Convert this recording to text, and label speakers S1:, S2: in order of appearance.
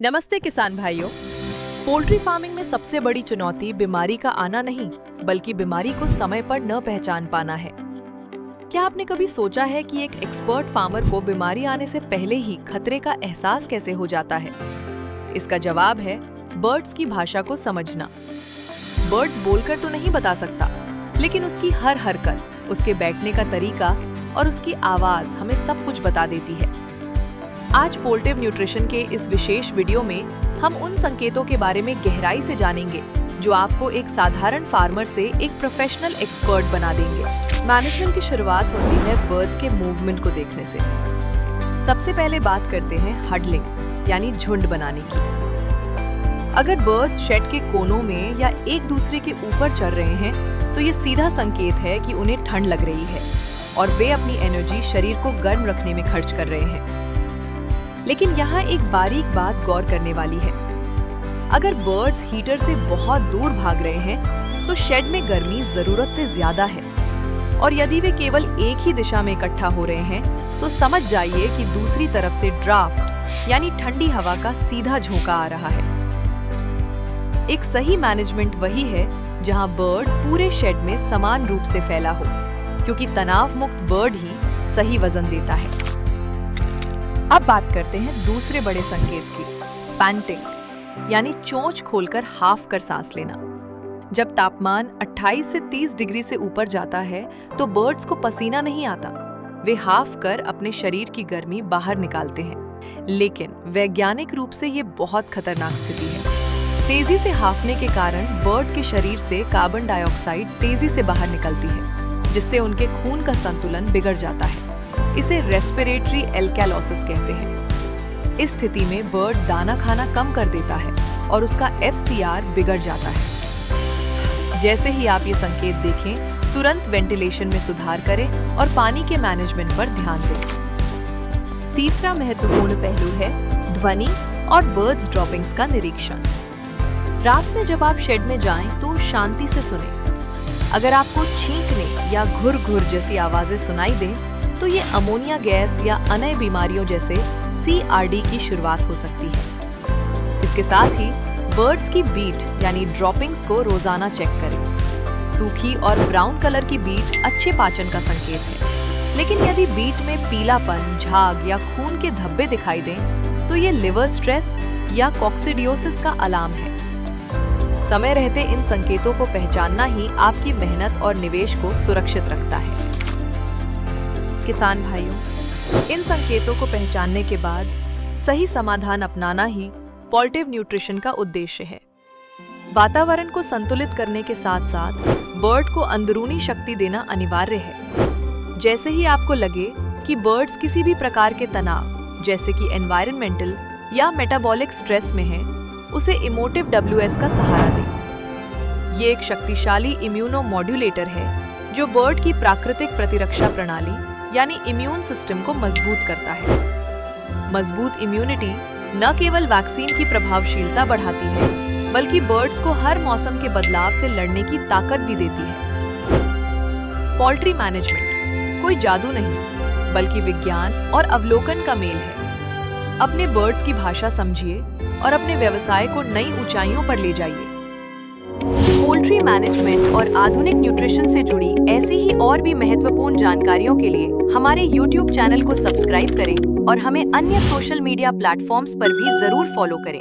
S1: नमस्ते किसान भाइयों। पोल्ट्री फार्मिंग में सबसे बड़ी चुनौती बीमारी का आना नहीं, बल्कि बीमारी को समय पर न पहचान पाना है। क्या आपने कभी सोचा है कि एक एक्सपर्ट फार्मर को बीमारी आने से पहले ही खतरे का एहसास कैसे हो जाता है? इसका जवाब है बर्ड्स की भाषा को समझना। बर्ड्स बोलकर तो नहीं बता सकता, लेकिन उसकी हर हरकत, उसके बैठने का तरीका और उसकी आवाज हमें सब कुछ बता देती है। आज पोल्टिव न्यूट्रिशन के इस विशेष वीडियो में हम उन संकेतों के बारे में गहराई से जानेंगे जो आपको एक साधारण फार्मर से एक प्रोफेशनल एक्सपर्ट बना देंगे। मैनेजमेंट की शुरुआत होती है बर्ड्स के मूवमेंट को देखने से। सबसे पहले बात करते हैं हडलिंग यानी झुंड बनाने की। अगर बर्ड्स शेड के कोनों में या एक दूसरे के ऊपर चढ़ रहे हैं तो ये सीधा संकेत है कि उन्हें ठंड लग रही है और वे अपनी एनर्जी शरीर को गर्म रखने में खर्च कर रहे हैं। लेकिन यहाँ एक बारीक बात गौर करने वाली है। अगर बर्ड्स हीटर से बहुत दूर भाग रहे हैं तो शेड में गर्मी जरूरत से ज्यादा है, और यदि वे केवल एक ही दिशा में इकट्ठा हो रहे हैं तो समझ जाइए कि दूसरी तरफ से ड्राफ्ट यानी ठंडी हवा का सीधा झोंका आ रहा है। एक सही मैनेजमेंट वही है जहां बर्ड पूरे शेड में समान रूप से फैला हो, क्योंकि तनाव मुक्त बर्ड ही सही वजन देता है। अब बात करते हैं दूसरे बड़े संकेत की, पैंटिंग यानी चोंच खोलकर हाफ कर सांस लेना। जब तापमान 28 से 30 डिग्री से ऊपर जाता है तो बर्ड्स को पसीना नहीं आता, वे हाफ कर अपने शरीर की गर्मी बाहर निकालते हैं। लेकिन वैज्ञानिक रूप से ये बहुत खतरनाक स्थिति है। तेजी से हाफने के कारण बर्ड के शरीर से कार्बन डाइऑक्साइड तेजी से बाहर निकलती है, जिससे उनके खून का संतुलन बिगड़ जाता है। इसे रेस्पिरेटरी एल्कालोसिस कहते हैं। इस स्थिति में बर्ड दाना खाना कम कर देता है और उसका FCR बिगड़ जाता है। जैसे ही आप ये संकेत देखें, तुरंत वेंटिलेशन में सुधार करें और पानी के मैनेजमेंट पर ध्यान दें। तीसरा महत्वपूर्ण पहलू है ध्वनि और बर्ड्स ड्रॉपिंग्स का निरीक्षण। रात में जब आप शेड में जाएं तो शांति से सुनें। अगर आपको छींकने या घुर-घुर जैसी आवाजें सुनाई दें तो ये अमोनिया गैस या अन्य बीमारियों जैसे CRD की शुरुआत हो सकती है। इसके साथ ही बर्ड्स की बीट यानी ड्रॉपिंग्स को रोजाना चेक करें। सूखी और ब्राउन कलर की बीट अच्छे पाचन का संकेत है, लेकिन यदि बीट में पीलापन, झाग या खून के धब्बे दिखाई दें तो ये लिवर स्ट्रेस या कॉक्सिडियोसिस का अलार्म है। समय रहते इन संकेतों को पहचानना ही आपकी मेहनत और निवेश को सुरक्षित रखता है। किसान भाइयों, इन संकेतों को पहचानने के बाद सही समाधान अपनाना ही पोल्टिव न्यूट्रिशन का उद्देश्य है। वातावरण को संतुलित करने के साथ साथ बर्ड को अंदरूनी शक्ति देना अनिवार्य है। जैसे ही आपको लगे कि बर्ड्स किसी भी प्रकार के तनाव जैसे कि एनवायरमेंटल या मेटाबॉलिक स्ट्रेस में है, उसे इमोटिव WS का सहारा दें। ये एक शक्तिशाली इम्यूनो मॉड्यूलेटर है जो बर्ड की प्राकृतिक प्रतिरक्षा प्रणाली यानी इम्यून सिस्टम को मजबूत करता है। मजबूत इम्यूनिटी न केवल वैक्सीन की प्रभावशीलता बढ़ाती है, बल्कि बर्ड्स को हर मौसम के बदलाव से लड़ने की ताकत भी देती है। पोल्ट्री मैनेजमेंट कोई जादू नहीं, बल्कि विज्ञान और अवलोकन का मेल है। अपने बर्ड्स की भाषा समझिए और अपने व्यवसाय को नई ऊंचाइयों पर ले जाइए। पोल्ट्री मैनेजमेंट और आधुनिक न्यूट्रिशन से जुड़ी ऐसी ही और भी महत्वपूर्ण जानकारियों के लिए हमारे YouTube चैनल को सब्सक्राइब करें और हमें अन्य सोशल मीडिया प्लेटफॉर्म्स पर भी जरूर फॉलो करें।